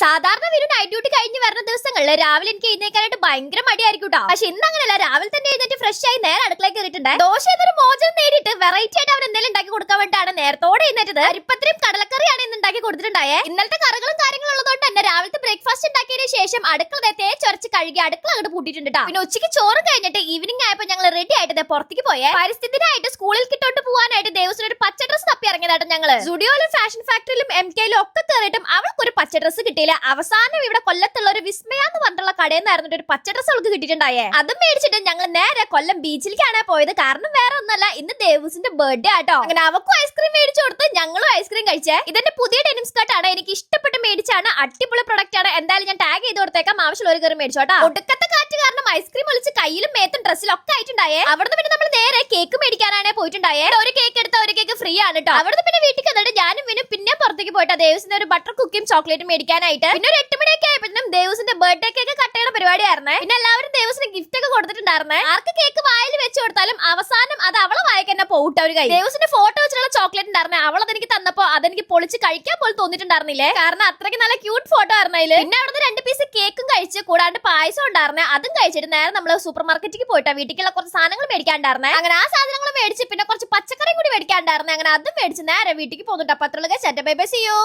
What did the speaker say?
സാധാരണ ഒരു night duty കഴിഞ്ഞ് വരുന്ന ദിവസങ്ങളിൽ രാവിലെ എനിക്ക് എഴുന്നേക്കാനായിട്ട് ഭയങ്കര മടിയായിരിക്കും കേട്ടോ. പക്ഷെ ഇന്ന് അങ്ങനെയല്ല, രാവിലെ തന്നെ എഴുന്നേറ്റ് ഫ്രഷ് ആയി നേരെ അടുക്കളയിൽ കയറിയിട്ടുണ്ട്. ദോശ എന്നൊരു മോചനം നേടിയിട്ട് വെറൈറ്റി ആയിട്ട് അവൻ എന്തെങ്കിലും ഉണ്ടാക്കി കൊടുക്കാൻ വേണ്ടിയാണ് നേരത്തോടെ എഴുന്നേറ്റത്. അരിപ്പത്രയും കടലക്കറിയാണ് ഇന്ന് ഉണ്ടാക്കി കൊടുത്തിട്ടുണ്ടായേ. ഇന്നലത്തെ കറികളും കാര്യങ്ങളും ഉള്ളതുകൊണ്ട് തന്നെ രാവിലത്തെ ബ്രേക്ക്ഫാസ്റ്റ് ഉണ്ടാക്കിയതിനു ശേഷം അടുക്കള തേച്ചൊരച്ച് കഴുകി അടുക്കള അങ്ങോട്ട് പൂട്ടിയിട്ടുണ്ട്. പിന്നെ ഉച്ചയ്ക്ക് ചോറ് കഴിഞ്ഞിട്ട് ഈവനിങ് ആയപ്പോൾ ഞങ്ങൾ റെഡി ആയിട്ട് പുറത്തേക്ക് പോയേ. പരിസ്ഥിതിനായിട്ട് സ്കൂളിൽ കിട്ടോണ്ട് പോകാനായിട്ട് ദേവസ്വം ഒരു പച്ച ഡ്രസ് തപ്പി ഇറങ്ങിയതായിട്ട് ഞങ്ങള് സ്റ്റുഡിയോയിലും ഫാഷൻ ഫാക്ടറിയിലും MK-യിലും ഒക്കെ കയറിയിട്ടും അവൾക്ക് ഒരു പച്ച ഡ്രസ് കിട്ടിയില്ല. അവസാനം ഇവിടെ കൊല്ലത്തുള്ള ഒരു വിസ്മയ എന്ന് പറഞ്ഞിട്ടുള്ള കടയിൽ നിന്നായിരുന്നു ഒരു പച്ച ഡ്രസ് അവൾക്ക് കിട്ടിയിട്ടുണ്ടായേ. അതും മേടിച്ചിട്ട് ഞങ്ങൾ നേരെ കൊല്ലം ബീച്ചിലേക്കാണ് പോയത്. കാരണം വേറെ ഒന്നല്ല, ഇന്ന് ദേവസിന്റെ ബർത്ത്ഡേ ആട്ടോ. അങ്ങനെ അവക്കും ഐസ്ക്രീം മേടിച്ചു കൊടുത്ത് ഞങ്ങളും ഐസ്ക്രീം കഴിച്ചേ. ഇതിന്റെ പുതിയ ഡെനിം സ്കർട്ട് ആണ്, എനിക്ക് ഇഷ്ടപ്പെട്ട് മേടിച്ചാണ്. അടിപൊളി പ്രൊഡക്റ്റ് ആണ്. എന്തായാലും ഞാൻ ടാഗ് ചെയ്ത് കൊടുത്തേക്കാം, ആവശ്യമുള്ള ഒരു കയറി മേടിച്ചോട്ടാ. ഒടുക്കത്തെ കാറ്റ് കാരണം ഐസ്ക്രീം ഒളിച്ച് കയ്യിലും മേത്തും ഡ്രസ്സിലും ഒക്കെ ആയിട്ടുണ്ടായേ. അവിടുന്ന് പിന്നെ നമ്മൾ നേരെ കേക്ക് മേടിക്കാനാണ് പോയിട്ടുണ്ടായേ. ഒരു കേക്ക് എടുത്ത ഒരു കേക്ക് ഫ്രീ ആണ് കേട്ടോ. അവിടുന്ന് പിന്നെ വീട്ടിൽ വന്നിട്ട് ഞാനും വിനും പിന്നെ പുറത്തേക്ക് പോയിട്ടാ ദേവസിന്റെ ഒരു ബട്ടർ കുക്കിയും ചോക്ലേറ്റും മേടിക്കാനായിട്ട്. പിന്നെ ഒരു 8 മണിയൊക്കെ ആയപ്പോഴും ദേവസിന്റെ ബർത്ത്ഡേ കേക്ക് കട്ട് ചെയ്യുന്ന പരിപാടിയായിരുന്നേ. പിന്നെ എല്ലാവരും ദേവസിന് ഗിഫ്റ്റ് ഒക്കെ കൊടുത്തിട്ടുണ്ടായിരുന്നേ. ആർക്ക് കേക്ക് വായിൽ വെച്ച് കൊടുത്താലും അവസാനം അത് അവളെ വായിക്ക് തന്നെ പോയിട്ട് ഒരു കൈ. ദേവസിന്റെ ഫോട്ടോ വെച്ചിട്ടുള്ള ചോക്ലേറ്റ് ഉണ്ടായിരുന്നേ. അവൾ അതെനിക്ക് തന്നപ്പോ അതെനിക്ക് പൊളിച്ച് കഴിക്കാൻ പോലും തോന്നിട്ടുണ്ടായിരുന്നില്ലേ. കാരണം അത്രയ്ക്ക് നല്ല ക്യൂട്ട് ഫോട്ടോ ആയിരുന്നു അതില്. പിന്നെ അവിടുന്ന് 2 പീസ് കേക്കും കഴിച്ച് കൂടാണ്ട് പായസം ഉണ്ടായിരുന്നേ. അതും കഴിച്ചിട്ട് നേരെ നമ്മള് സൂപ്പർ മാർക്കറ്റിലേക്ക് പോയിട്ടാ വീട്ടിലുള്ള കുറച്ച് സാധനങ്ങൾ മേടിക്കാണ്ടായിരുന്നേ. അങ്ങനെ ആ സാധനങ്ങൾ മേടിച്ച് പിന്നെ കുറച്ച് പച്ചക്കറി കൂടി മേടിക്കാണ്ടായിരുന്നേ. അങ്ങനെ അതും മേടിച്ച് നേരെ വീട്ടിലേക്ക് പോന്നിട്ട്. അപ്പൊ അത്രയുള്ള ബൈ ബൈ, സീ യു.